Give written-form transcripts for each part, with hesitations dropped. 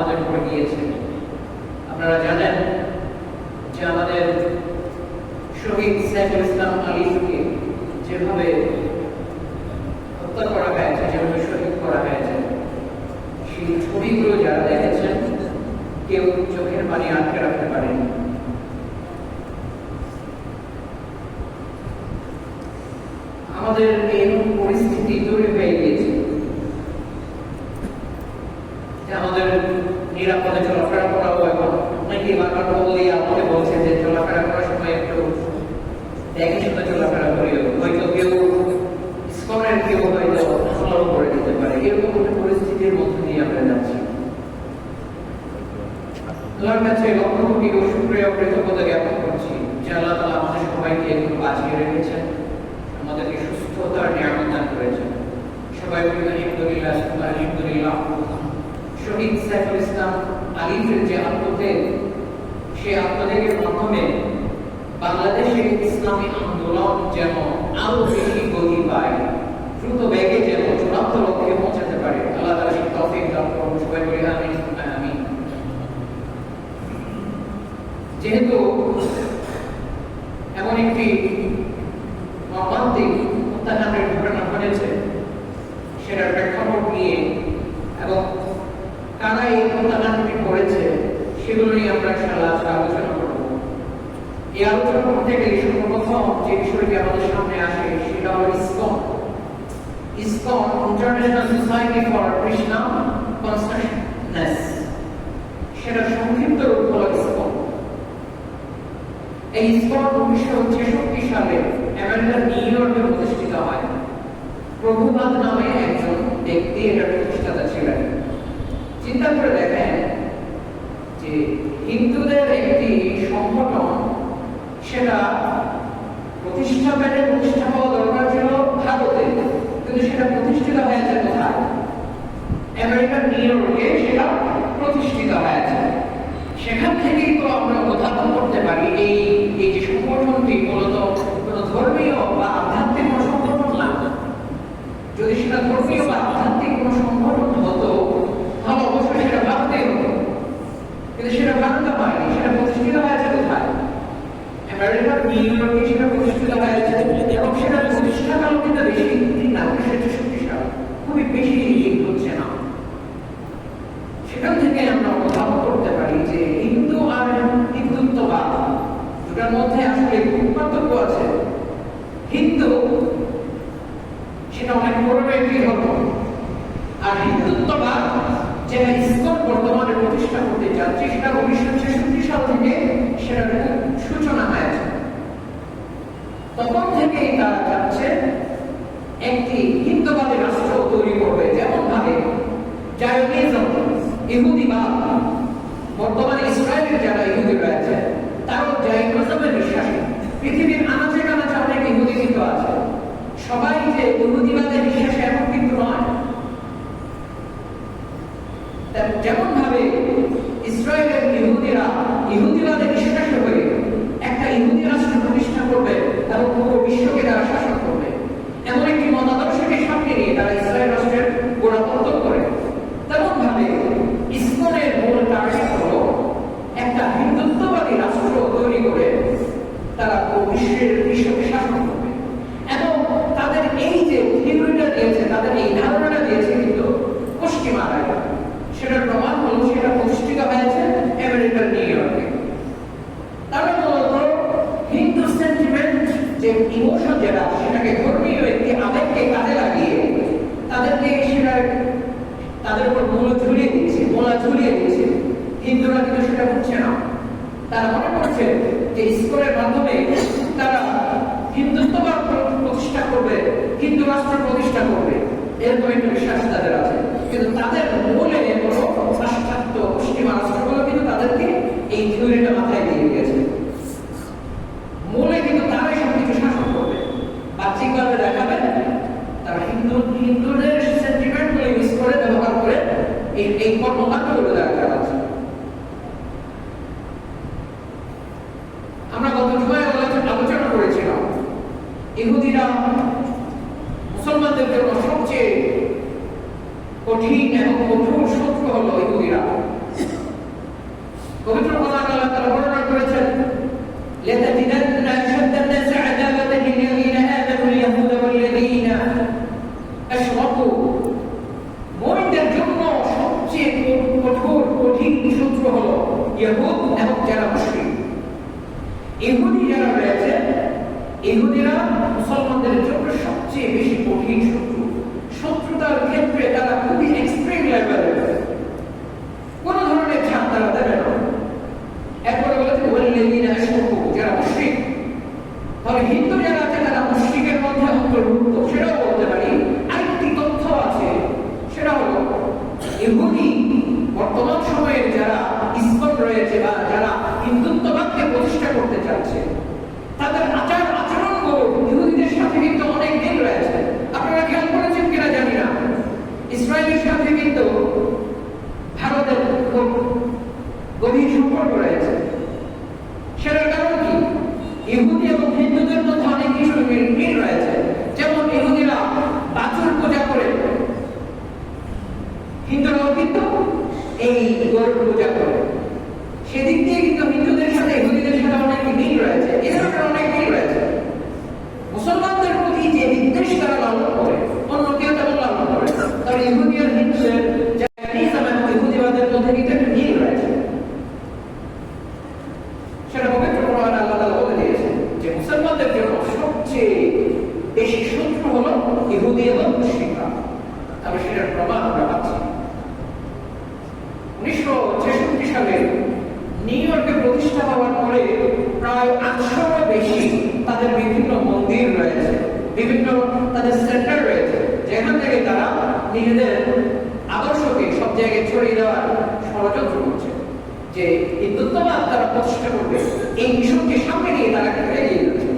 আমাদের উপরে গিয়েছে। আপনারা জানেন যে আমাদের শহীদ সাইফুল ইসলাম আলীকে যেভাবে হত্যা করা হয়েছে, যেভাবে শহীদ করা হয়েছে, সেই ছবিগুলো যারা দেখেছেন কেউ চোখের পানি আটকে রাখতে পারেনি। আমাদের এরকম পরিস্থিতি তৈরি হয়ে গিয়েছে যে আমাদের নিরাপদে চলাফেরা করাও এখন অনেকে বারবার বললেই আমাকে বলছে যে চলাফেরা করার সময় একটু দেখে শুনে চলাফেরা করিও, হয়তো কেউ ইসকনের কেউ হয়তো হামলাও করে দিতে পারে। এরকম একটা পরিস্থিতির মধ্যে দিয়ে আমরা যাচ্ছি। আল্লাহর কাছে লক্ষ কোটি শুকরিয়া ও কৃতজ্ঞতা জ্ঞাপন করছি যে আল্লাহ তাআলা আমাদের সবাইকে একটু বাঁচিয়ে রেখেছেন, আমাদেরকে সুস্থতার নিয়ামত দান করেছেন। সবাই বলি আলহামদুলিল্লাহ, আলহামদুলিল্লাহ। শহীদ সাইফুল ইসলাম আলীর যে আত্মত্যাগ, সেই আত্মত্যাগের মাধ্যমে বাংলাদেশের ইসলামী আন্দোলন যেন আরো বেশি গতি পায়, দ্রুত বেগে যেন চূড়ান্ত লক্ষ্যে পৌঁছাতে পারে। আল্লাহ তাআলা সেই তৌফিক দান করুন। সবাই বলি আমিন, আমিন। যেহেতু এমন একটি মর্মান্তিক হত্যাকাণ্ডের ঘটনা ঘটেছে, সেটার প্রেক্ষাপট নিয়ে এবং কারা এই হত্যাকাণ্ডটি করেছে সেগুলো নিয়ে আমরা ইনশাআল্লাহ আলোচনা করব। এই আলোচনা করতে গেলে সর্বপ্রথম যে বিষয়টি আমাদের সামনে আসে সেটা হলো ISKCON. ISKCON, international society for Krishna consciousness, সেটা সংক্ষিপ্ত রূপ হলো ইসকন। এই ইসকন 1966 সালে আমেরিকার নিউ ইয়র্কে প্রতিষ্ঠিত হয়। প্রভুপাদ নামে একজন ব্যক্তি এটার প্রতিষ্ঠাতা ছিলেন। চিন্তা করে দেখেন যে হিন্দুদের একটি সংগঠন, সেটা প্রতিষ্ঠা হওয়া দরকার ছিল ভারতে, কিন্তু সেটা প্রতিষ্ঠিত হয়েছে কোথায়? আমেরিকার নিউ ইয়র্কে সেটা প্রতিষ্ঠিত হয়েছে। সেখান থেকেই তো আমরা অনুধাবন করতে পারি এই যে সংগঠনটি মূলত কোন ধর্মীয় বা আধ্যাত্মিক কোন সংগঠন না। যদি সেটা ধর্মীয় বা আধ্যাত্মিক কোন সংগঠন হতো তাহলে অবশ্যই সেটা ভারতেই হতো, কিন্তু সেটা ভারতে হয়নি। সেটা প্রতিষ্ঠিত হয়েছে কোথায়? আমেরিকার নিউ ইয়র্কে সেটা প্রতিষ্ঠিত হয়েছে, এবং সেটা প্রতিষ্ঠাকাল কিন্তু বেশি দিন না, 1966 সাল, খুবই বেশি দিন হচ্ছে না। সেখান থেকে আমরা অনুধাবন করতে পারি যে হিন্দু আর হিন্দুত্ববাদ দুটার মধ্যে আসলে খুব পার্থক্য আছে। হিন্দু সেটা অনেক বড় একটি ধর্ম, আর হিন্দুত্ববাদ যেটা ইসকন বর্তমানে প্রতিষ্ঠা করতে যাচ্ছে সেটা 1966 সাল থেকে সেটা সূচনা হয়েছে। তখন থেকেই তারা যাচ্ছে একটি হিন্দুবাদী রাষ্ট্র তৈরি করবে, যেমন ভাবে জায়োনিজম, ইহুদিবাদ, বর্তমানে ইসরায়েলের যারা ইহুদি রয়েছে তারাও জায়োনিজমে বিশ্বাসী। পৃথিবীর আনাচে কানাচে অনেক ইহুদি কিন্তু আছে, সবাই যে ইহুদিবাদে বিশ্বাসী এমন কিন্তু নয়। যেমন ভাবে ইসরায়েলের ইহুদিরা ইহুদিবাদে বিশ্বাসী হয়ে একটা ইহুদি রাষ্ট্র প্রতিষ্ঠা করবে এবং পুরো বিশ্বকে তারা শাসন করবে, এমন একটি মতাদর্শকে সামনে নিয়ে তারা ইসরায়েল রাষ্ট্রের গোড়াপত্তন করে। তেমন ভাবে ইসকনের মূল টার্গেট হলো একটা হিন্দুত্ববাদী রাষ্ট্র তৈরি করে তারা বিশ্বকে শাসন করবে। এবং তাদের এই যে থিওরিটা দিয়েছে, তাদের এই ধারণাটা দিয়েছে কিন্তু পশ্চিমারা। সেটার প্রমাণ হলো সেটা প্রতিষ্ঠিত হয়েছে আমেরিকার নিউ ইয়র্কে। তারা মূলত হিন্দু সেন্টিমেন্ট, যে ইমোশন যেটা, সেটাকে ধর্মীয় একটি আবেগকে কাজে লাগিয়ে তাদেরকে সেটা তাদের উপর মোলা ঝুলিয়ে দিচ্ছে। হিন্দুরা কিন্তু সেটা বুঝছে না। তারা মনে করছে যে ইসকনের মাধ্যমে তারা হিন্দুত্ববাদ প্রতিষ্ঠা করবে, হিন্দু রাষ্ট্র প্রতিষ্ঠা করবে, এরকম একটা বিশ্বাস তাদের আছে। কিন্তু তাদের মূলে পাশ্চাত্য পশ্চিমা রাষ্ট্রগুলো কিন্তু তাদেরকে এই থিওরিটা মাথায় দিয়ে গেছে। মূলে কিন্তু তারাই সবকিছু শাসন করবে, বাহ্যিকভাবে দেখাবে তারা হিন্দুদের সেন্টিমেন্ট গুলো ইউজ করে, ব্যবহার করে এই কর্মকাণ্ডগুলো দেখা যাচ্ছে। আমরা গত জুমায় আলোচনা করেছিলাম ইহুদিরা মুসলমানদের জন্য সবচেয়ে কঠিন এবং কঠোর শত্রু হলো ইহুদিরা। ইহুদিরা। পবিত্র কোরআনে আল্লাহ তাআলা বর্ণনা করেছেন, লাতাজিদান্না আশাদ্দান নাসি আদাওয়াতান লিল্লাযীনা আমানু আল-ইয়াহুদা ওয়াল্লাযীনা আশরাকু। মুমিনদের জন্য সবচেয়ে কঠিন শত্রু হলো ইহুদ এবং যারা মুশরিক। ইহুদি যারা রয়েছে, ইহুদিরা মুসলমানদের জন্য সবচেয়ে বেশি কঠিন শত্রু। শত্রুতার ক্ষেত্রে তারা খুবই এক্সট্রিম লেভেলের, কোন ধরনের ছাড় তারা দেবে না। এরপরে বলেছে ওয়াল্লাযীনা আশরাকু, যারা মুশরিক। তবে হিন্দু যারা আছে তারা মুশরিকের মধ্যে অন্তর্ভুক্ত, সেটাও বলতে পারি। আরেকটি তথ্য আছে, সেটা হলো ইহুদি বর্তমান সময়ের যারা ইসকন রয়েছে বা যারা হিন্দুত্ববাদকে প্রতিষ্ঠা করতে চাচ্ছে, তাদের আচার আচরণগুলো ইহুদিদের সাথে কিন্তু অনেক মিল রয়েছে। আপনারা খেয়াল করেছেন কিনা জানি না, ইসরায়েলের সাথে কিন্তু ভারতের খুব গভীর সম্পর্ক রয়েছে। সেটার কারণ কি? ইহুদি এবং হিন্দুদের মধ্যে অনেক কিছু মিল রয়েছে। যেমন ইহুদিরা বাছুর পূজা করে, হিন্দুরাও কিন্তু এই গরু পূজা করে। সেদিক দিয়ে কিন্তু হিন্দুদের সাথে ইহুদিদের সাথে অনেক মিল রয়েছে, এ ধরনের অনেক মিল রয়েছে। মুসলমানদের প্রতি যে বিদ্বেষ তারা লালন করে, অন্য কেউ তেমন লালন করে, তবে ইহুদি আর হিন্দুদের জায়নিজম এবং ইহুদিবাদের মধ্যে কিন্তু একটা মিল রয়েছে। সেটা পবিত্র কোরআনে আল্লাহ তাআলা বলে দিয়েছেন যে মুসলমানদের জন্য সবচেয়ে বেশি শত্রু হলো ইহুদি এবং মুশরিকরা। তবে সেটার প্রমাণ আমরা পাচ্ছি। 1966 সালে নিউ ইয়র্কে প্রতিষ্ঠা হওয়ার পরে প্রায় 800 বেশি তাদের বিভিন্ন মন্দির রয়েছে, বিভিন্ন তাদের সেন্টার রয়েছে, যেখান থেকে তারা নিজেদের আদর্শকে সব জায়গায় ছড়িয়ে দেওয়ার ষড়যন্ত্র করছে, যে হিন্দুত্ববাদ তারা প্রতিষ্ঠা করবে। এই মিশনকে সামনে নিয়ে তারা এগিয়ে যাচ্ছে।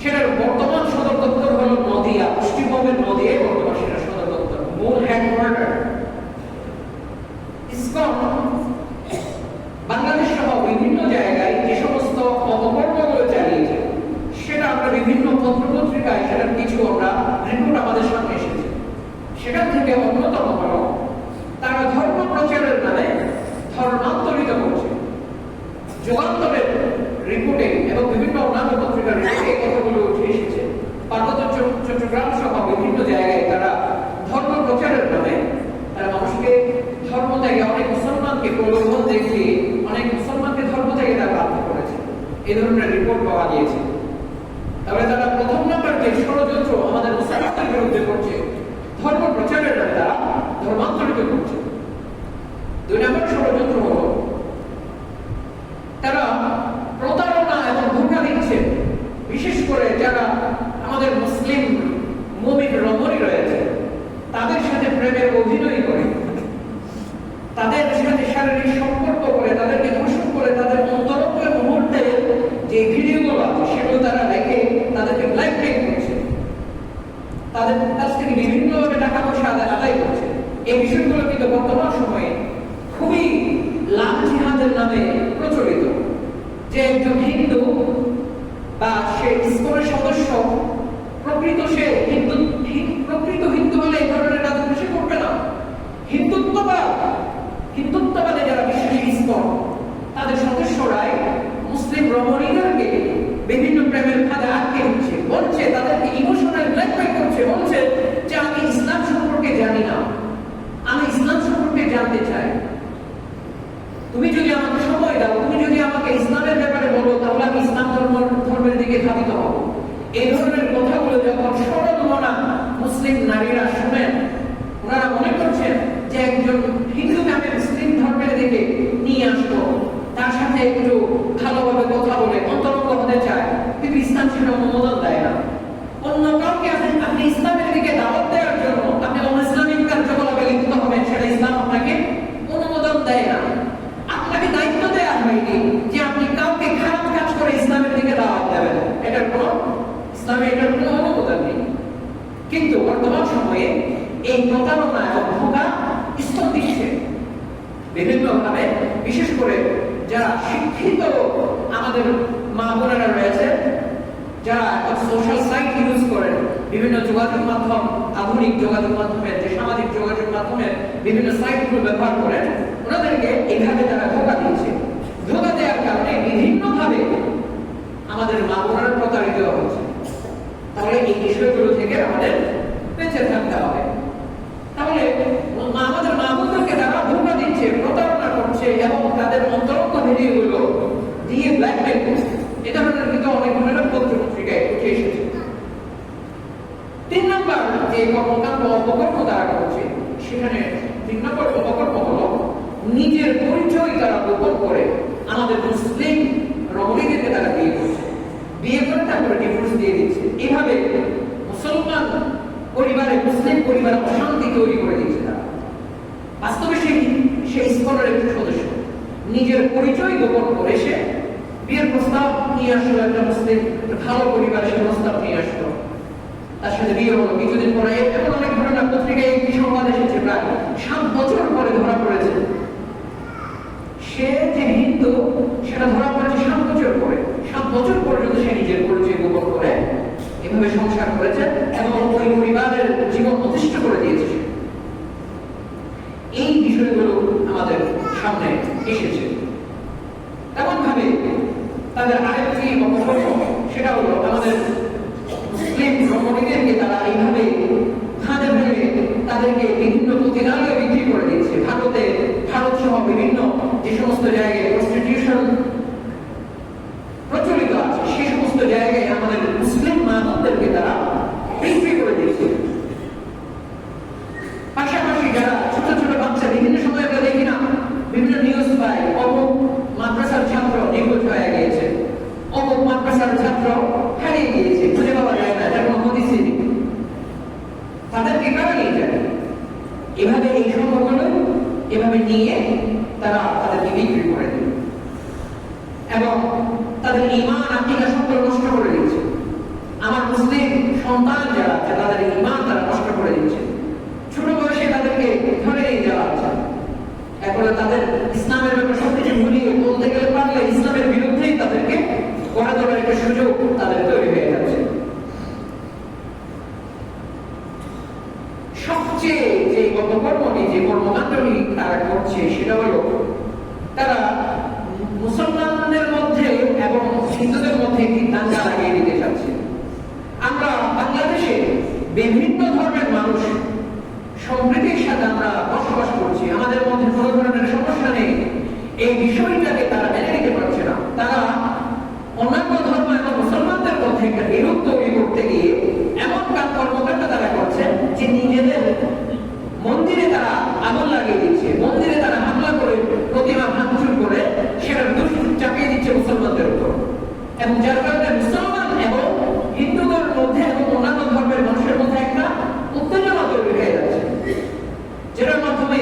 সেটার বর্তমান সদর দপ্তর হলো নদিয়া, পশ্চিমবঙ্গের নদিয়ায় বর্তমান সেটা সদর দপ্তর, মূল হেডকোয়ার্টার। ইসকন বাংলাদেশ সহ বিভিন্ন জায়গায় যে সমস্ত অপকর্মগুলো চালিয়েছে, সেটা আমরা বিভিন্ন পত্রপত্রিকায় সেটার কিছু আমরা রিপোর্ট আমাদের সামনে এসেছে। সেখান থেকে অন্যতম হলো তারা ধর্ম প্রচারের নামে ধর্মান্তরিত করছে। যুগান্তরের রিপোর্টে এবং বিভিন্ন অন্যান্য পত্রিকার রিপোর্টে কথাগুলো উঠে এসেছে। পার্বত্য চট্টগ্রাম সহ বিভিন্ন জায়গায় তারা ধর্ম প্রচারের নামে তারা মানুষকে ধর্ম থেকে, অনেক মুসলমানকে প্রলোভন দেখিয়ে অনেক মুসলমানকে ধর্ম থেকে তারা বাধ্য করেছে। এই ধরনের রিপোর্ট পাওয়া গিয়েছে। তবে তারা প্রথম নাম্বার যে ষড়যন্ত্র আমাদের মুসলমানদের বিরুদ্ধে করছে, ধর্ম প্রচারের নামে তারা ধর্মান্তরিত করছে। 2 নম্বর ষড়যন্ত্র হলো তারা প্রতারণা এবং ধোঁকা দিচ্ছে, বিশেষ করে যারা আমাদের মুসলিম মুমিন রমণী রয়েছে, তাদের সাথে প্রেমের অভিনয় করে, তাদের সাথে শারীরিক সম্পর্ক করে, তাদেরকে ধর্ষণ করে, তাদের অন্তরঙ্গের মুহূর্তে যে ভিডিওগুলো আছে সেগুলো তারা রেখে তাদেরকে ব্ল্যাকমেইল করছে, তাদের কাছ থেকে বিভিন্নভাবে টাকা পয়সা আদায় করছে। এই বিষয়গুলো কিন্তু বর্তমান সময়ে খুবই লাভ জিহাদের নামে প্রচলিত। যে একজন হিন্দু বা সে ইসকনের সদস্য, প্রকৃত হিন্দু হলে এই ধরনের কাজ সে করবে না। হিন্দুত্ববাদে যারা বিশ্বাসী ইসকন, তাদের সদস্যরাই মুসলিম রমণীদেরকে বিভিন্ন প্রেমের ফাঁদে আটকে দিচ্ছে, বলছে তাদেরকে ইমোশনাল ব্ল্যাকমেইল করছে, বলছে যে আমি ইসলাম সম্পর্কে জানি না, আমি ইসলাম সম্পর্কে জানতে চাই, তুমি যদি আমাকে সময় দাও, তুমি যদি আমাকে ইসলামের ব্যাপারে বলো, তাহলে আমি ইসলাম ধর্মের দিকে ধাবিত হব। এই ধরনের কথাগুলো যখন সরল মনা মুসলিম নারীরা শুনেন, ওনারা মনে করছেন যে একজন হিন্দুকে আমি মুসলিম ধর্মের দিকে নিয়ে আসবো, তার সাথে একটু ভালোভাবে কথা বলে অন্তরঙ্গ হতে চায়, কিন্তু ইসলাম সেটা অনুমোদন দেয় না। অন্য কাউকে আপনি ইসলামের দিকে দাওয়াত দেওয়ার জন্য আপনি অনইসলামিক কার্যকলাপে লিপ্ত হবেন, সেটা ইসলাম আপনাকে অনুমোদন দেয় না। আপনাকে দায়িত্ব দেওয়া হয়নি যে আপনি কাউকে খারাপ কাজ করে ইসলামের দিকে দাওয়াত দেবেন, এটার কোনো ইসলামে এটার কোনো অনুমোদন নেই। কিন্তু বর্তমান সময়ে এই প্রতারণা এবং ধোঁকা স্তর দিচ্ছে বিভিন্নভাবে, বিশেষ করে যারা শিক্ষিত আমাদের মা বোনেরা রয়েছে, যারা সোশ্যাল সাইট ইউজ করেন, বিভিন্ন যোগাযোগ মাধ্যম, আধুনিক যোগাযোগ মাধ্যমের যে সামাজিক যোগাযোগ বিভিন্ন সাইটগুলো ব্যবহার করে ওনাদেরকে এইভাবে তারা ধোঁকা দিচ্ছে। ধোঁকা দেওয়ার কারণে বিভিন্নভাবে আমাদের মা বোনেরা প্রতারিত হচ্ছে। তাহলে এই বিষয়গুলো থেকে আমাদের বেঁচে থাকতে হবে। তাহলে আমাদের মা বোনদেরকে তারা ধোঁকা দিচ্ছে, প্রতারণা করছে এবং তাদের অন্তরঙ্গ ভিডিওগুলো দিয়ে ব্ল্যাকমেল করছে। এ ধরনের কিন্তু অনেক ধরনের পত্রিকায় উঠে এসেছে। 3 নম্বর যে কর্মকাণ্ড অপকর্ম তারা করছে, সেখানে 3 নম্বর অপকর্ম হলো নিজের পরিচয় তারা গোপন করে আমাদের মুসলিম রমণীদেরকে তারা বিয়ে করছে, বিয়ে করে তারপরে ডিভোর্স দিয়ে দিচ্ছে। এইভাবে মুসলমান পরিবারে, মুসলিম পরিবারে অশান্তি তৈরি করে দিচ্ছে তারা। বাস্তবে সে ইসকনের একটি সদস্য, নিজের পরিচয় গোপন করে সে বিয়ের প্রস্তাব নিয়ে আসলো। একটা মুসলিম ভালো পরিবারে সে প্রস্তাব নিয়ে আসলো, তার সাথে বিয়ে হলো। কিছুদিন পরে এমন অনেক ঘটনা পত্রিকায় একটি সংবাদ এসেছে, প্রায় 7 বছর পরে ধরা পড়েছে সে যে হিন্দু, সেটা ধরা পড়েছে 7 বছর পরে। 7 বছর পর্যন্ত সে নিজের পরিচয় গোপন করে এভাবে সংসার করেছে এবং ওই পরিবারের জীবন প্রতিষ্ঠা করে দিয়েছে। এই বিষয়গুলো আমাদের সামনে এসেছে। তেমন ভাবে তাদের আরেকটি অপকর্ম, সেটা হলো আমাদের মুসলিম রমণীদেরকে তারা এইভাবে ফাঁদে ফেলে তাদেরকে বিভিন্ন প্রতিদানে বিক্রি করে দিচ্ছে। ভারত সহ বিভিন্ন যে সমস্ত জায়গায় প্রস্টিটিউশন প্রচলিত আছে, সেই সমস্ত জায়গায় আমাদের মুসলিম মা-বোনদেরকে তারা বিক্রি করে দিচ্ছে। পাশাপাশি যারা ছোট ছোট বাচ্চা, বিভিন্ন সময় আমরা দেখি না, বিভিন্ন নিউজ পাই, অমুক মাদ্রাসার ছাত্র নিখোঁজ হয়ে গিয়েছে, অমুক মাদ্রাসার ছাত্র হারিয়ে গিয়েছে, খুঁজে পাওয়া যায় না, যার কোনো হদিস নেই। তাদেরকে কারা নিয়ে যায়? এভাবে এই সম্পর্কগুলো এভাবে নিয়ে তারা তাদেরকে বিক্রি করে দেয় এবং তাদের ঈমান আকীদা সম্পর্ক নষ্ট করে দিচ্ছে। আমার মুসলিম সন্তান যারা আছে, তাদের ঈমান তারা নষ্ট করে দিচ্ছে। ছোট বয়সে তাদেরকে ধরে নিয়ে যাওয়া হচ্ছে, এরপরে তাদের ইসলামের ব্যাপারে সবকিছু ভুলিয়ে বলতে গেলে পারলে ইসলামের বিরুদ্ধেই তাদেরকে গড়ে তোলার একটা সুযোগ তাদের তৈরি হয়ে যাচ্ছে। সবচেয়ে যে কর্মকর্মটি, যে কর্মকাণ্ডটি তারা করছে, সেটা হলো তারা মুসলমানদের মধ্যে এবং হিন্দুদের মধ্যে একটি দাঙ্গা লাগিয়ে দিতে চাচ্ছে। আমরা বাংলাদেশে বিভিন্ন ধর্মের মানুষ সম্প্রীতির সাথে আমরা বসবাস করছি, আমাদের মধ্যে কোনো ধরনের সমস্যা নেই। এই বিষয়টাকে তারা মেনে নিতে পারছে না। তারা অন্যান্য ধর্ম এবং মুসলমানদের মধ্যে একটা বিরোধ তৈরি করতে গিয়ে এমন কর্মকাণ্ড তারা করছে যে নিজেদের মন্দিরে তারা আগুন লাগিয়ে দিচ্ছে, মন্দিরে তারা হামলা করে প্রতিমা ভাঙচুর করে সেটার দোষ চাপিয়ে দিচ্ছে মুসলমানদের উপর। এবং যার কারণে মুসলমান এবং হিন্দুদের মধ্যে এবং অন্যান্য ধর্মের মানুষের মধ্যে একটা উত্তেজনা তৈরি হয়ে যাচ্ছে, যেটার মাধ্যমে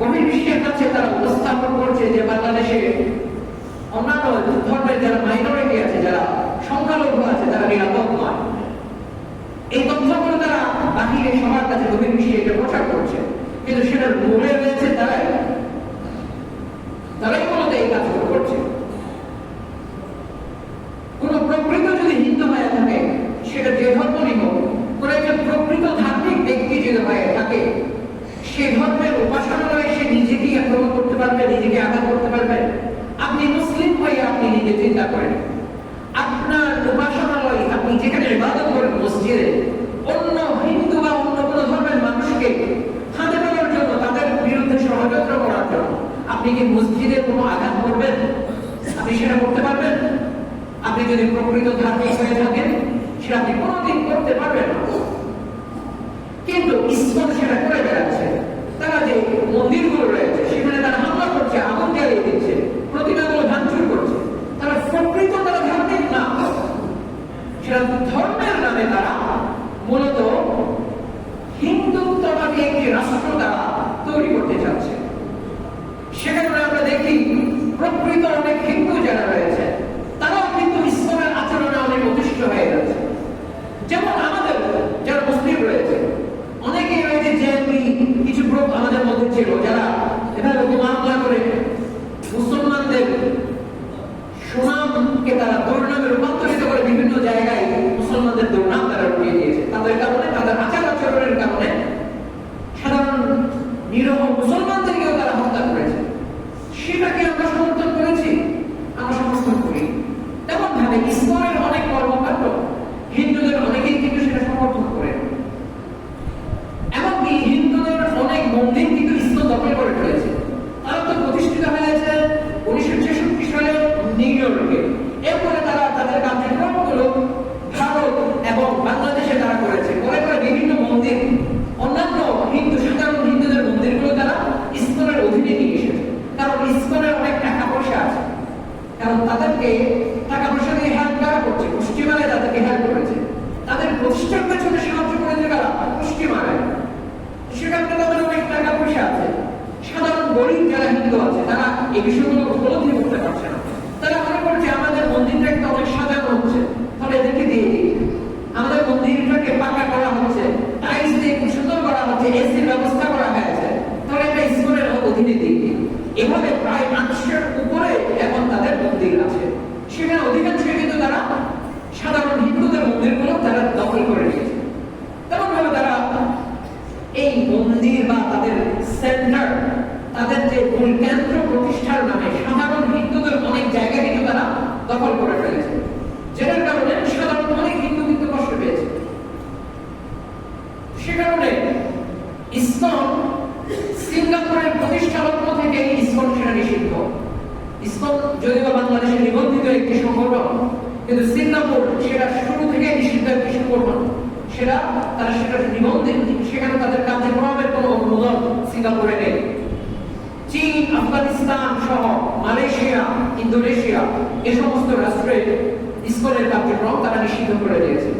বহির্বিশ্বের কাছে তারা উপস্থাপন করছে যে বাংলাদেশে অন্যান্য ধর্মের যারা মাইনরিটি আছে, যারা সংখ্যালঘু আছে, তারা নিরাপদ নয়। এই তথ্যগুলো তারা বাহিরে সবার কাছে বহির্বিশ্বে এটা প্রচার করছে, কিন্তু সেটার মূলে রয়েছে তারাই মূলত এই কাজগুলো করছে। কোন প্রকৃত যদি হিন্দু হয়ে থাকে, সেটা যে ধর্মই হোক, কোন একটা প্রকৃত ধার্মিক ব্যক্তি যদি হয়ে থাকে, সে ধর্মের উপাসনালয়ে সে নিজেকেই আক্রমণ করতে পারবে, নিজেকে আঘাত করতে পারবে। আপনি মুসলিম হয়ে আপনি নিজে চিন্তা করেন, আপনার উপাসনালয় আপনি যেখানে ইবাদত করেন মসজিদে, অন্য হিন্দু বা অন্য কোনো ধর্মের মানুষকে ফাঁদে ফেলার জন্য, তাদের বিরুদ্ধে ষড়যন্ত্র করার জন্য আপনি কি মসজিদে কোনো আঘাত করবেন? আপনি সেটা করতে পারবেন? আপনি যদি প্রকৃত ধার্মিক হয়ে থাকেন, সেটা আপনি কোনোদিন করতে পারবেন না। কিন্তু ইসলাম সেটা করে বেড়াচ্ছে। তারা যে মন্দিরগুলো রয়েছে, সেখানে তারা হামলা করছে, আগুন জ্বালিয়ে দিচ্ছে, প্রতিমাগুলো ভাঙচুর করছে। তারা প্রকৃত তারা ধার্মিক না, সেটা ধর্মের নামে তারা মূলত হিন্দুত্ববাদী একটি রাষ্ট্র তারা তৈরি করতে চাচ্ছে। সেখানে আমরা দেখি প্রকৃত অনেক হিন্দু যারা রয়েছে, তারাও কিন্তু ইসলামের আচরণে অনেক অতিষ্ঠ হয়ে যাচ্ছে। যেমন আমাদের যারা মুসলিম রয়েছে, অনেকেই রয়েছে যে কিছু গ্রুপ আমাদের মধ্যে ছিল, যারা এভাবে মামলা করে মুসলমানদের সুনামকে তারা দুর্নামে রূপান্তরিত করে বিভিন্ন জায়গায় মুসলমানদের দুর্নাম তারা উঠিয়ে দিয়েছে। তাদের কারণে, তাদের আচার আচরণের কারণে সাধারণ নিরহ মুসলমানদেরকেও তারা হত্যা করেছে। সেটাকে আমরা সমর্থন করেছি? আমরা সমর্থন করি। তেমন ভাবে ইসলামের অনেক কর্মকাণ্ড হিন্দুদের অনেকেই কিন্তু সেটা সমর্থন করে। এমনকি হিন্দুদের অনেক মন্দির কিন্তু ইসলাম দখল করে ফেলেছে। তারা তো প্রতিষ্ঠিত হয়েছে 1966 সালে নিউ ইয়র্কে। এরপরে তারা তাদের কার্যক্রমগুলো ভারত এবং বাংলাদেশে তারা করেছে। পরে পরে বিভিন্ন মন্দির, অন্যান্য হিন্দু সাধারণ হিন্দুদের মন্দিরগুলো তারা ইসকনের অধীনে নিয়ে এসেছে। কারণ ইসকনের অনেক টাকা পয়সা আছে, কারণ তাদেরকে টাকা পয়সা দিয়ে হেল্প করা করছে। পশ্চিমারা তাদেরকে হেল্প করেছে, তাদের প্রতিষ্ঠার পেছনে সাহায্য করেছে কারা? পশ্চিমারা। সেখানে তাদের অনেক টাকা পয়সা আছে। সাধারণ গরিব যারা হিন্দু আছে তারা এই বিষয়গুলো উপলব্ধি করতে পারছে না। তারা মনে করছে আমাদের মন্দিরটা একটা অনেক সাজানো হচ্ছে, তাহলে এদেরকে দিয়ে দিই। আমাদের মন্দিরটাকে পাকা করা হচ্ছে, টাইলস দিয়ে খুব সুন্দর করা হচ্ছে, এসির ব্যবস্থা করা হয়েছে, তাহলে এটা ইসকনের অধীনে দিয়ে দিই। এভাবে প্রায় 500-এর উপরে এখন তাদের মন্দির আছে। সেখানে অধিকাংশ কিন্তু তারা সাধারণ হিন্দুদের মন্দিরগুলো তারা দখল করে নিয়েছে। তেমন ভাবে তারা এই মন্দির বা তাদের সেন্টার, তাদের যে মূল কেন্দ্র প্রতিষ্ঠার নামে সাধারণ হিন্দুদের অনেক জায়গা কিন্তু তারা দখল করে ফেলেছে, যেটার কারণে সাধারণ অনেক হিন্দু কিন্তু কষ্ট পেয়েছে। সে কারণে ইসকন সিঙ্গাপুরের প্রতিষ্ঠা লগ্ন থেকে ইসকন সেটা নিষিদ্ধ। ইসকন যদিও বাংলাদেশে নিবন্ধিত একটি সংগঠন, কিন্তু সিঙ্গাপুর সেটা শুরু থেকে নিষিদ্ধ একটি সংগঠন। সেটা তারা সেটা নিবন্ধিত, সেখানে তাদের কার্যক্রমের কোনো অনুমোদন সিঙ্গাপুরে নেই। চীন, আফগানিস্তান সহ মালয়েশিয়া, ইন্দোনেশিয়া এ সমস্ত রাষ্ট্রে ইসকনের কার্যক্রম তারা নিষিদ্ধ করে দিয়েছে।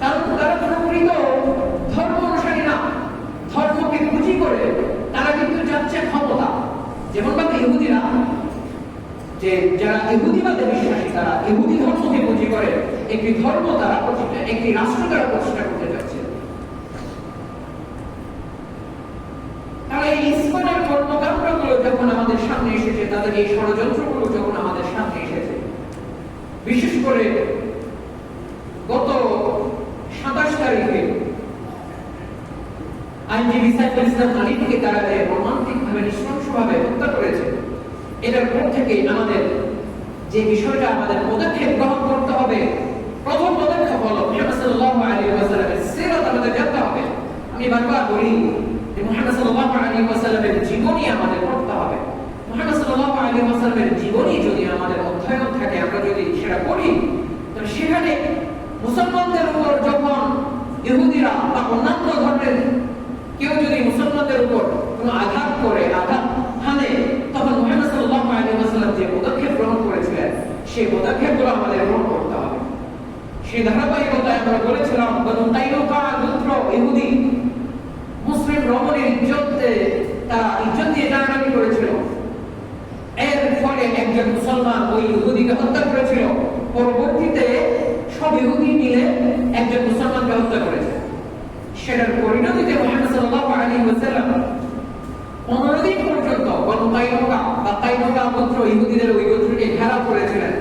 কারণ তারা প্রকৃত ধর্ম অনুসারী না, ধর্মকে পুঁজি করে তারা কিন্তু যাচ্ছে ক্ষমতা। যেমন ভাবে ইহুদিরা, যে যারা ইহুদিবাদে বিশ্বাসী, তারা ইহুদি ধর্মকে পুঁজি করে একটি ধর্ম তারা প্রতিষ্ঠা, একটি রাষ্ট্র তারা প্রতিষ্ঠা করতে যাচ্ছে। তাহলে এই ইসকনের কর্মকাণ্ডগুলো যখন আমাদের সামনে এসেছে, তাদের এই ষড়যন্ত্রগুলো যখন আমাদের সামনে এসেছে, বিশেষ করে গত 27 তারিখে আইনজীবী সাইফুল ইসলাম আলীকে তারা রোমান্টিক ভাবে নৃশংসভাবে হত্যা করেছে, এটার পর থেকে আমাদের যে বিষয়টা আমাদের পদক্ষেপ গ্রহণ করতে হবে, প্রথম পদক্ষেপ হলো মুহাম্মদ সাল্লাল্লাহু আলাইহি ওয়াসাল্লামের সিরাত আমাদের জানতে হবে। আমি বারবার বলি যে মুহাম্মদ সাল্লাল্লাহু আলাইহি ওয়াসাল্লামের জীবনী আমাদের পড়তে হবে। মুহাম্মদ সাল্লাল্লাহু আলাইহি ওয়াসাল্লামের জীবনী যদি আমাদের অধ্যয়ন থাকে, আমরা যদি সেটা পড়ি, তাহলে সেখানে মুসলমানদের উপর যখন ইহুদিরা বা অন্যান্য ধর্মের কেউ যদি মুসলমানদের উপর কোনো আঘাত করে, আঘাত হানে, তখন মুহাম্মদ সাল্লাল্লাহু আলাইহি ওয়াসাল্লাম যে পদক্ষেপ গ্রহণ করেছিলেন, সেই পদক্ষেপগুলো আমাদের গ্রহণ করতে হবে। সেই ধারাবাহিকতায় আমরা বলেছিলাম বনু কাইনুকা গোত্র ইহুদি মুসলিম রমণীর ইজ্জতে তারা ইজ্জত দিয়ে টানাটানি করেছিল। এর ফলে একজন মুসলমান ওই ইহুদিকে হত্যা করেছিল। পরবর্তীতে সব ইহুদি মিলে একজন মুসলমানকে হত্যা করেছে। সেটার পরিণতিতে মুহাম্মদ সাল্লাল্লাহু আলাইহি ওয়াসাল্লাম 15 দিন পর্যন্ত বনু কাইনুকা বা কাইনুকা গোত্র ইহুদিদের ওই গোত্রকে ঘেরাও করেছিলেন।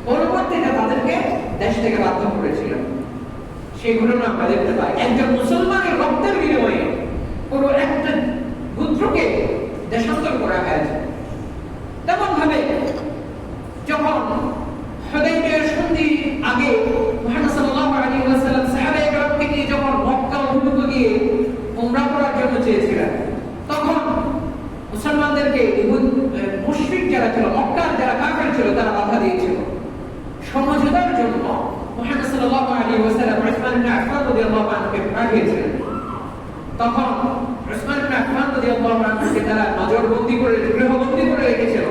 পরবর্তীতে তাদেরকে দেশ থেকে বাধ্য করেছিলেন। সেই ঘটনা আমরা দেখতে পাই। একজন মুসলমানের রক্তের বিনিময়ে পুরো একটা গোত্রকে দেশান্তর করা হয়েছে। তেমন ভাবে যখন হুদাইবিয়ার সন্ধি আগে মুহাম্মদ সাল্লাল্লাহু আলাইহি ওয়াসাল্লাম সাহাবায়ে কেরামকে নিয়ে যখন মক্কা অভিমুখে গিয়ে উমরা করার জন্য চেয়েছিলেন, তখন মুসলমানদেরকে মুশরিক যারা ছিল, মক্কার যারা কাফের ছিল, তারা বাধা দিয়েছিল। সমঝোতার জন্য মুহাম্মদ সাল্লাল্লাহু আলাইহি ওয়াসাল্লাম উসমান ইবনে আফফান রাদিয়াল্লাহু আনহুকে পাঠিয়েছিলেন। তখন উসমান ইবনে আফফান রাদিয়াল্লাহু আনহুকে তারা নজরবন্দি করে, গৃহবন্দী করে রেখেছিল।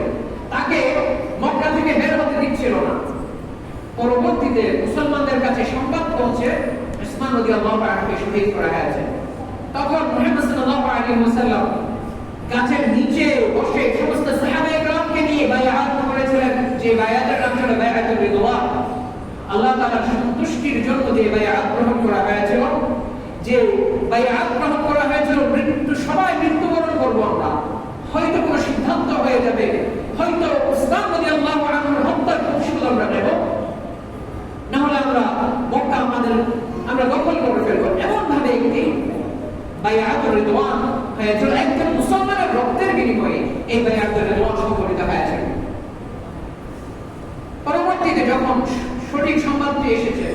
তাকে মক্কা থেকে বের হতে দিচ্ছিল না। পরবর্তীতে মুসলমানদের কাছে সংবাদ পৌঁছে উসমান রাদিয়াল্লাহু আনহুকে শহীদ করা হয়েছে। তখন মুহাম্মদ সাল্লাল্লাহু আলাইহি ওয়াসাল্লাম গাছের নিচে বসে সমস্ত সাহাবায়ে কেরামকে নিয়ে বায়াত করেছিলেন, যে বায়াতের নাম ছিল বায়াতুর রিদওয়ান। আল্লাহ তাআলার সন্তুষ্টির জন্য যে বায়াত গ্রহণ করা হয়েছিল, যে বায়াত গ্রহণ করা হয়েছিল, সবাই মৃত্যুবরণ করবো আমরা, হয়তো কোনো সিদ্ধান্ত হয়ে যাবে, হয়তো উসমান রাদিয়াল্লাহু আনহুর হত্যার প্রতিশোধ আমরা নেব, না হলে আমরা মক্কা আমরা দখল করে ফেলবো। এমন ভাবে একটি বায়াতুর রিদওয়ান হয়েছিল একজন মুসলমানের রক্তের বিনিময়ে এই বায়াতের রেওয়াজ সংঘটিত হয়েছে। পরবর্তীতে যখন সঠিক সংবাদটি এসেছে,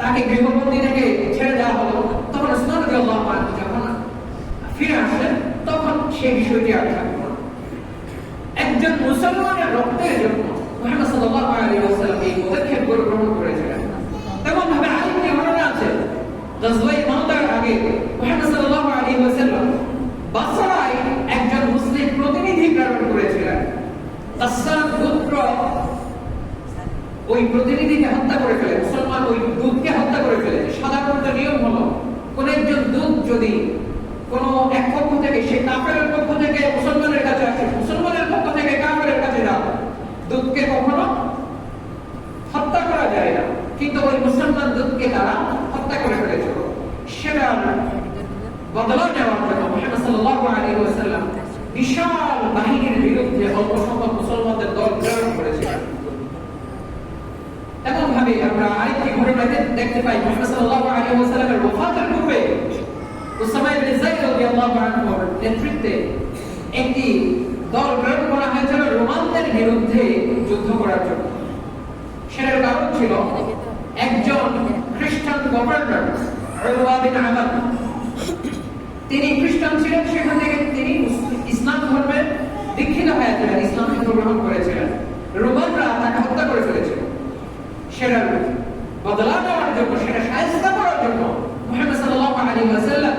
তাকে গৃহবন্দী থেকে ছেড়ে দেওয়া হলো, তখন উসমান রাদিয়াল্লাহু আনহু যখন ফিরে আসলেন, তখন সেই বিষয়টি আর থাকলো না। একজন মুসলমানের রক্তের জন্য মুহাম্মদ সাল্লাল্লাহু আলাইহি ওয়াসাল্লাম এই পদক্ষেপ গ্রহণ করেছিলেন। তেমন ভাবে আরেকটি ঘটনা আছে, গজওয়ে মুতার আগে মুহাম্মদ সাল্লাল্লাহু আলাইহি ওয়াসাল্লাম বাসরায় একজন মুসলিম প্রতিনিধি প্রেরণ করেছিলেন। গাসসান গোত্র ওই প্রতিনিধিকে হত্যা করে ফেলে, মুসলমান ওই দূতকে হত্যা করে ফেলে। সাধারণত নিয়ম হলো, কোন একজন দূত যদি কোন এক পক্ষ থেকে, সে কাফেরের পক্ষ থেকে মুসলমানের কাছে আসে, মুসলমানের পক্ষ থেকে কাফেরের কাছে যাবে, দূতকে কখনো হত্যা করা যায় না। কিন্তু ওই মুসলমান দূতকে তারা হত্যা করে ফেলেছিল। সেটা বদলা নেওয়ার জন্য মুহাম্মদ সাল্লাল্লাহু আলাইহি ওয়াসাল্লাম বিশাল বাহিনীর বিরুদ্ধে অল্প সংখ্যক মুসলমানদের দল প্রেরণ করেছিলেন। এমন ভাবে আমরা আরেকটি ঘটনা দেখতে পাই, মুহাম্মদ সাল্লাল্লাহু আলাইহি ওয়াসাল্লামের ওফাতের পূর্বে উসামা ইবনে যায়েদ রাদিয়াল্লাহু আনহুর নেতৃত্বে একটি দল প্রেরণ করা হয়েছিল রোমানদের বিরুদ্ধে যুদ্ধ করার জন্য। সেটার কারণ ছিল, একজন খ্রিস্টান গভর্নর উরওয়া বিন আমার, তিনি খ্রিস্টান ছিলেন, সেখান থেকে তিনি ইসলাম ধর্মে দীক্ষিত হয়েছিলেন, ইসলাম ধর্ম গ্রহণ করেছিলেন। রোমানরা তাকে হত্যা করে ফেলেছিল। সেটার বদলা নেওয়ার জন্য, সেটা শায়েস্তা করার জন্য মুহাম্মদ সাল্লাল্লাহু আলাইহি ওয়াসাল্লাম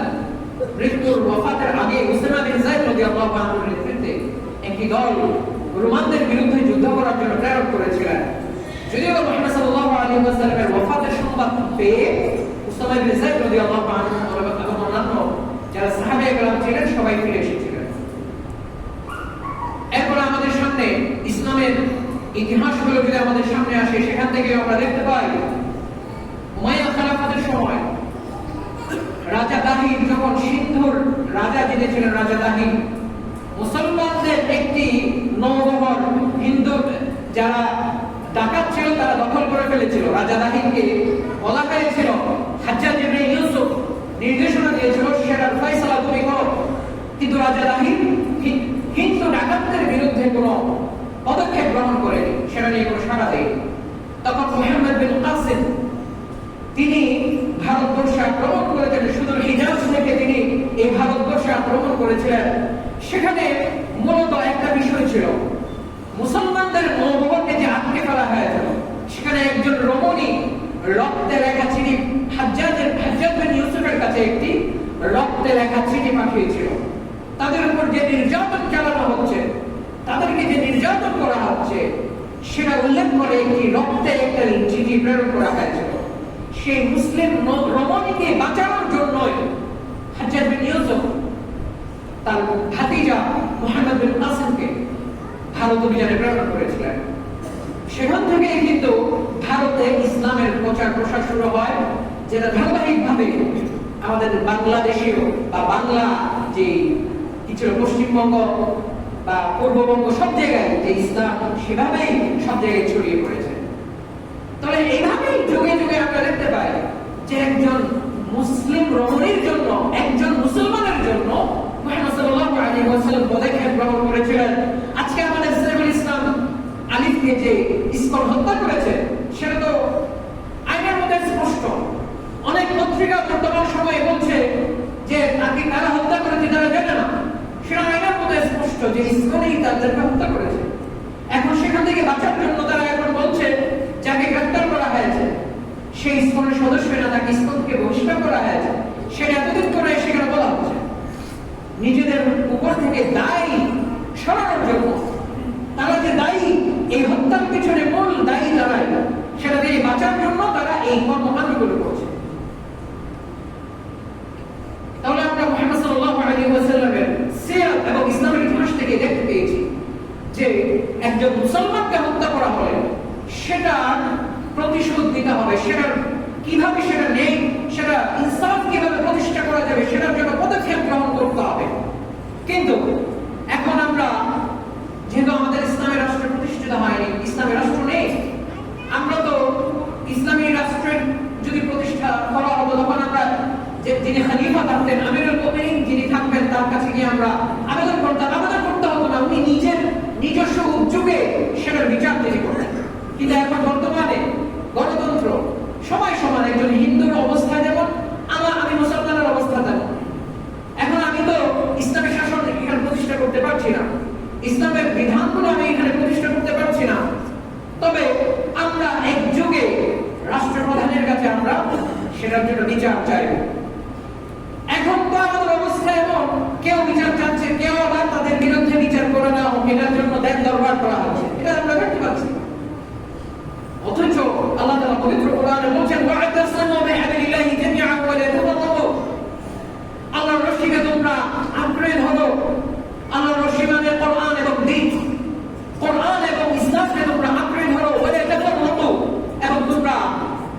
মৃত্যুর ওফাতের আগে উসামা বিন যায়েদ রাদিয়াল্লাহু আনহুর নেতৃত্বে একটি দল রোমানদের বিরুদ্ধে যুদ্ধ করার জন্য প্রেরণ করেছিলেন। যদিও মুহাম্মদ সাল্লাল্লাহু আলাইহি ওয়াসাল্লামের ওফাতের সংবাদ পেয়ে উসামা বিন যায়েদ রাদিয়াল্লাহু আনহু এবং অন্যান্য যারা সাহাবায়ে কেরাম ছিলেন সবাই ফিরে এসেছিলেন। এরপর আমাদের সামনে ইসলামের ইতিহাসগুলো যদি আমাদের সামনে আসে, সেখান থেকে আমরা দেখতে পাই উমাইয়া খেলাফতের সময় রাজা দাহির যখন সিন্ধুর রাজা যিনি ছিলেন, রাজা দাহির মুসলমানদের একটি নৌবহর হিন্দু যারা ডাকাত ছিল তারা দখল করে ফেলেছিল। রাজা দাহিরকে বলা হয়েছিল, হাজ্জাজ ইবনে ইউসুফ নির্দেশনা দিয়েছিল, সেটার ফয়সালা তুমি করো। কিন্তু রাজা দাহির হিন্দু ডাকাতদের বিরুদ্ধে কোনো পদক্ষেপ গ্রহণ করেনি, সেটা নিয়ে কোনো সাড়া দেয়নি। তখন মুহাম্মদ বিন কাসিম তিনি ভারতবর্ষে আক্রমণ করেছিলেন, শুধু হিজাজ থেকে তিনি এই ভারতবর্ষে আক্রমণ করেছিলেন। সেখানে মূলত একটা বিষয় ছিল, মুসলমানদের নৌবহরকে যে আটকে ফেলা হয়েছিল, সেখানে একজন রমণী রক্তে লেখা চিঠি হাজ্জাজ বিন ইউসুফের কাছে একটি রক্তে লেখা চিঠি পাঠিয়েছিল। তাদের উপর যে নির্যাতন চালানো হচ্ছে, তাদেরকে যে নির্যাতন করা হচ্ছে, সেটা উল্লেখ করে একটি রক্তে একটা চিঠি প্রেরণ করা হয়েছিল। সেই মুসলিম রমণীকে বাঁচানোর জন্য হাজ্জাজ বিন ইউসুফ তার ভাতিজা মুহাম্মদ বিন কাসিমকে ভারত অভিযানে প্রেরণ করেছিলেন। সেখান থেকে কিন্তু ভারতে ইসলামের প্রচার প্রসার শুরু হয়, যেটা ধারাবাহিকভাবে আমাদের বাংলাদেশেও বা বাংলা যে কিছু পশ্চিমবঙ্গ বা পূর্ববঙ্গ সব জায়গায় যে ইসলাম সেভাবেই সব জায়গায় ছড়িয়ে পড়েছে। তবে এইভাবেই যুগে যুগে আমরা দেখতে পাই যে একজন মুসলিম রমণীর জন্য, একজন মুসলমানের জন্য মুহাম্মদ সাল্লাল্লাহু আলাইহি ওয়াসাল্লাম পদক্ষেপ গ্রহণ করেছিলেন। আজকে আমাদের সাইফুল ইসলাম আলিফকে যে ইসকন হত্যা করেছে, সেটা তো আইনের মধ্যে স্পষ্ট। অনেক পত্রিকা বর্তমান সময়ে বলছে যে তাকে কারা হত্যা করেছে তারা জানে না, সেটা আইনের মধ্যে স্পষ্ট যে ইসকনই তাদেরকে হত্যা করেছে। এখন সেখান থেকে বাঁচার জন্য তারা এখন বলছে যাকে গ্রেফতার করা হয়েছে সেই ইসকনের সদস্য না, তাকে ইসকনকে বহিষ্কার করা হয়েছে, সেটা এতদিন করে সেখানে বলা হচ্ছে নিজেদের উপর থেকে দায় সরানোর জন্য। তারা যে দায়ী, এই হত্যার পিছনে মূল দায়ী দাঁড়ায়, সেটা থেকে বাঁচার জন্য তারা এই কর্মকাণ্ডগুলো করছে। তাহলে আমরা মুহাম্মদ সাল্লাল্লাহু আলাইহি ওয়াসাল্লামের সিরাত এবং ইসলামের ইতিহাস থেকে দেখতে পেয়েছি যে একজন মুসলমানকে হত্যা করা হলে সেটা প্রতিশোধ দিতে হবে, সেটা কিভাবে সেটা নেই, সেটা ইনসাফ কিভাবে প্রতিষ্ঠা করা যাবে, সেটার জন্য পদক্ষেপ গ্রহণ করতে হবে। কিন্তু এখন আমরা যেহেতু আমাদের ইসলামের রাষ্ট্র প্রতিষ্ঠিত হয়নি, ইসলামের রাষ্ট্র নেই, আমরা তো ইসলামী রাষ্ট্রের যদি প্রতিষ্ঠা করা হতো তখন আমরা যে যিনি খলিফা থাকতেন, আমিরুল মুমিনিন যিনি থাকবেন, তার কাছে গিয়ে আমরা আবেদন করতাম, আবেদন করতে হতো না, উনি নিজের নিজস্ব উদ্যোগে সেটার বিচার তিনি করতেন। কিন্তু এখন বর্তমানে গণতন্ত্র, সবাই সমান, একজন হিন্দুর অবস্থা যেমন আমি মুসলমানের অবস্থা তেমন। এখন আমি তো ইসলামের শাসন এখানে প্রতিষ্ঠা করতে পারছি না, ইসলামের বিধানগুলো আমি এখানে প্রতিষ্ঠা করতে পারছি না, তবে আমরা একযোগে রাষ্ট্রপ্রধানের কাছে আমরা সেটার জন্য বিচার চাইব। এখন তো আমাদের অবস্থা এমন, কেউ বিচার চাচ্ছে, কেউ আবার তাদের বিরুদ্ধে বিচার করে না, এটার জন্য দেন দরবার করা হচ্ছে, এটা আমরা দেখতে পাচ্ছি। অথচ আল্লাহ তাআলা পবিত্র কোরআনে বলেছেন ওয়া'তাসিমু বিহাবিলিল্লাহি জামিআন ওয়া লা তাফাররাকু, আল্লাহর রশিকে তোমরা আঁকড়ে ধরো। আল্লাহর রশি মানে কোরআন এবং দ্বীন, কোরআন এবং ইসলামকে তোমরা আঁকড়ে ধরো, ওয়া লা তাফাররাকু, এবং তোমরা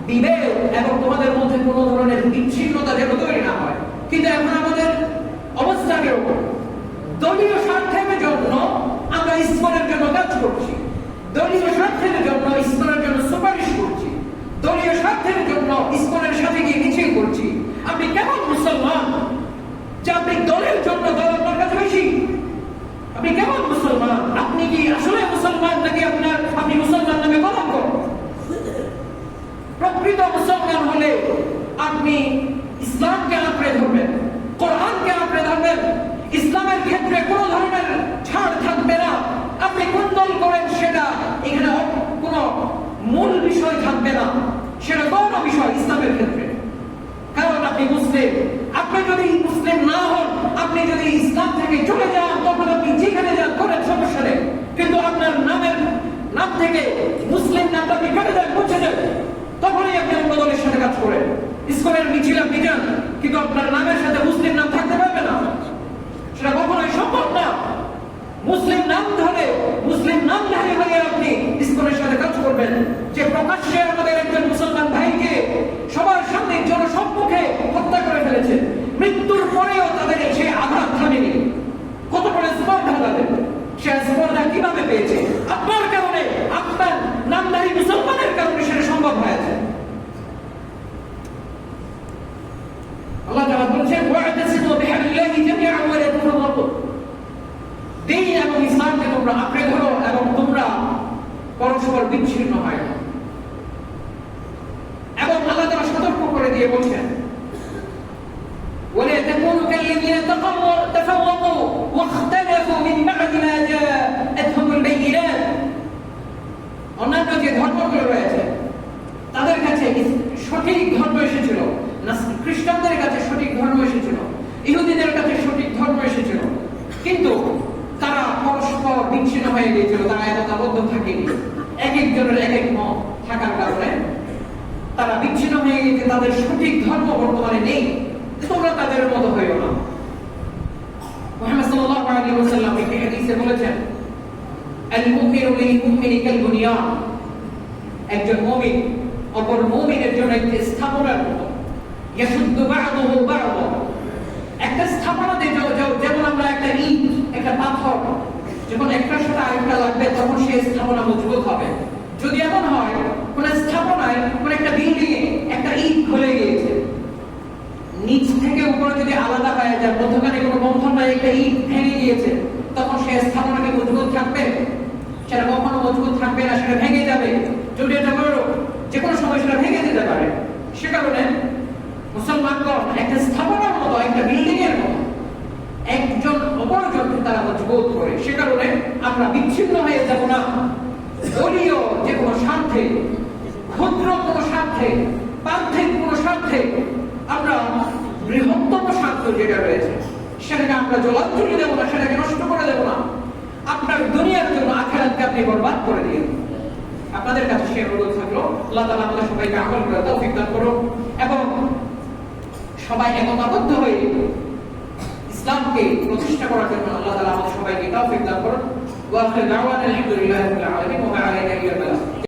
বিভেদ এবং তোমাদের মধ্যে কোনো ধরনের বিচ্ছিন্নতা যেন তৈরি না হয়। কিন্তু এখন আমাদের অবস্থা কিরকম? দলীয় স্বার্থের জন্য আমরা ইসলামের জন্য কাজ করছি, দলীয় স্বার্থের জন্য ইসলামের জন্য সুপারিশ করছি, দলীয় স্বার্থের জন্য ইসলামের সাথে গিয়ে মিছিল করছি। আপনি কেমন মুসলমান যে আপনি দলের জন্য দল আপনার কাছে বেশি? আপনি কেমন মুসলমান? আপনি কি আসলে মুসলমান নাকি আপনি মুসলমান নামে কলঙ্ক? প্রকৃত মুসলমান হলে আপনি ইসলামকে আঁকড়ে ধরবেন, কোরআনকে আঁকড়ে ধরবেন, ইসলামের ক্ষেত্রে কোন ধরনের ছাড় থাকবে না। আপনি কোন দল করেন সেটা এখানে কোনো মূল বিষয় থাকবে না, সেটা গৌণ বিষয় ইসলামের ক্ষেত্রে। কারণ আপনি মুসলিম, আপনি যদি মুসলিম না হন, আপনি যদি ইসলাম থেকে চলে যান, তখন আপনি যেখানে যান করেন, সমস্যা নেই। কিন্তু আপনার নাম থেকে মুসলিম নামটা আপনি কেটে দেন, মুছে দেন, তখনই আপনি অন্য দলের সাথে কাজ করেন। ইসলামের মিছিল আপনি যান, কিন্তু আপনার নামের সাথে মুসলিম নাম থাকতে পারবে না, সেটা কখনোই সম্ভব না। মুসলিম নামধারী হয়ে আপনি ইসলামের সাথে কাজ করবেন, যে প্রকাশ্যে আমাদের একজন মুসলমান ভাইকে সবার সামনে জনসম্মুখে হত্যা করে ফেলেছে, মৃত্যুর পরেও তাদের সে আঘাত থামেনি। কত বড় স্পর্ধা তাদের, সে স্পর্ধা কিভাবে পেয়েছে? আপনার কারণে, আপনার নামধারী মুসলমানের কারণে সেটা সম্ভব হয়েছে। আল্লাহ তাআলা বলেছেন ওয়া'তাসিমু বিহাবিলিল্লাহি জামিআন ওয়া লা তাফাররাকু, দ্বীন এবং ইসলামকে তোমরা আঁকড়ে ধরো এবং তোমরা পরস্পর বিচ্ছিন্ন হয় না। এবং আল্লাহ তাআলা সতর্ক করে দিয়ে বলছেন ওয়ালা তাকুনু কাল্লাযীনা তাফাররাকু ওয়াখতালাফু মিন বা'দি মা জাআতহুমুল বায়িনাত, অন্যান্য যে ধর্মগুলো রয়েছে তাদের কাছে সঠিক ধর্ম এসেছিল, খ্রিস্টানদের কাছে সঠিক ধর্ম এসেছিল, ইহুদিদের কাছে সঠিক ধর্ম এসেছিল, কিন্তু তারা পরস্পর বিচ্ছিন্ন হয়ে গিয়েছিল, তারা একতাবদ্ধ থাকেনি। এক একজনের এক এক মত থাকার কারণে তারা বিচ্ছিন্ন হয়ে গেছে, তাদের সঠিক ধর্ম বর্তমানে নেই। তোমরা তাদের মতো হইও না। মুহাম্মদ সাল্লাল্লাহু আলাইহি ওয়াসাল্লাম একটি হাদিসে বলেছেন আল মুমিনু লিল মুমিনি কাল বুনিয়ান, একজন মুমিন অপর মুমিনের জন্য একটি স্থাপনার মতো। ইয়াশুদ্দু বা'দুহু বা'দা, একটা স্থাপনাতে যেমন আমরা একটা ইট, একটা পাথর যখন একটার সাথে আরেকটা লাগবে তখন সেই স্থাপনা মজবুত হবে। যদি এমন হয় কোন স্থাপনায়, কোন একটা বিল্ডিং এ একটা ইট খুলে গিয়েছে, নিচ থেকে উপরে যদি আলাদা হয়ে যায়, মধ্যখানে কোনো বন্ধন নাই, একটা ইট ভেঙে গিয়েছে, তখন সেই স্থাপনাকে মজবুত থাকবে? সেটা কখনো মজবুত থাকবে না, সেটা ভেঙে যাবে। যদি এটা বড়, যে কোনো সময় সেটা ভেঙে যেতে পারে। সে কারণে মুসলমানগণ একটা স্থাপনার মতো, একটা বিল্ডিং এর মতো, একজন অপরজনকে তারা মজবুত করে। সে কারণে আমরা বিচ্ছিন্ন হয়ে যাব না। দলীয় যে কোনো স্বার্থে, ক্ষুদ্র কোনো স্বার্থে, পার্থিব কোনো স্বার্থে, আমরা বৃহত্তম স্বার্থ যেটা রয়েছে সেটাকে আমরা জলাঞ্জলি দেবো না, সেটাকে নষ্ট করে দেবো না। আপনার দুনিয়ার জন্য আখিরাতকে আপনি বরবাদ করে দিন। আপনাদের কাছে সে অনুরোধ থাকলো, আল্লাহ তাআলা আমাদের সবাইকে আমল করার তৌফিক দান করুন এবং সবাই একতাবদ্ধ হয়ে ইসলামকে প্রতিষ্ঠা করার জন্য আল্লাহ তাআলা আমাদের সবাইকে তৌফিক দান করুন। ওয়া আখিরু দাওয়ানা আলহামদুলিল্লাহি রাব্বিল আলামিন ওয়া মা আলাইনা ইল্লাল বালাগ।